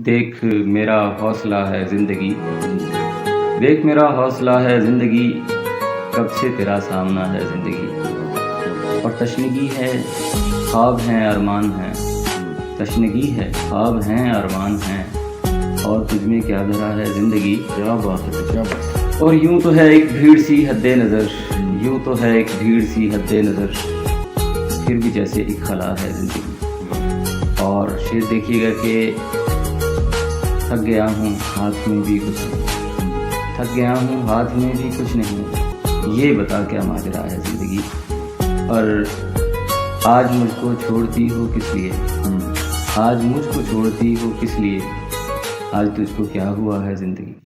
देख मेरा हौसला है ज़िंदगी, देख मेरा हौसला है ज़िंदगी, कब से तेरा सामना है ज़िंदगी। और तशनगी है, ख्वाब हैं अरमान हैं, तशनगी है, ख्वाब हैं अरमान हैं, और तुझमें क्या धरा है ज़िंदगी। क्या बात है, क्या बात है। और यूँ तो है एक भीड़ सी हद्दे नज़र, यूँ तो है एक भीड़ सी हद्दे नज़र, फिर भी जैसे एक खला है ज़िंदगी। और शेर देखिएगा कि थक गया हूँ हाथ में भी कुछ नहीं, थक गया हूँ हाथ में भी कुछ नहीं, ये बता क्या माजरा है ज़िंदगी। और आज मुझको छोड़ती हो किस लिए, आज मुझको छोड़ती हो किस लिए, आज तुझको क्या हुआ है ज़िंदगी।